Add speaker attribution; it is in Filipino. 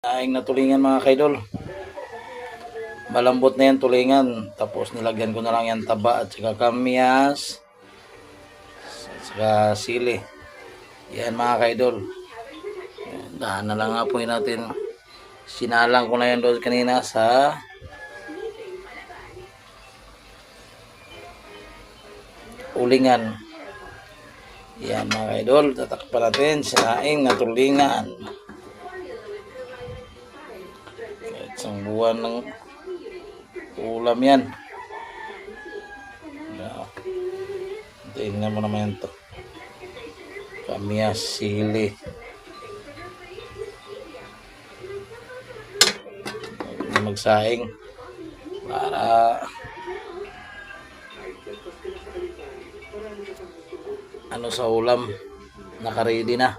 Speaker 1: Aing na tulingan mga kaidol. Malambot na yan tulingan. Tapos nilagyan ko na lang yan taba at saka kamyas. At saka sili. Yan mga kaidol. Dahan na lang nga po natin. Sinalang ko na yan doon kanina sa ulingan. Yan mga kaidol. Tatakpan natin. Sinaing na tulingan. Isang buwan ng ulam yan. Tingnan mo naman ito. Kamyas, sili. Magsaing para ano sa ulam, naka-ready na.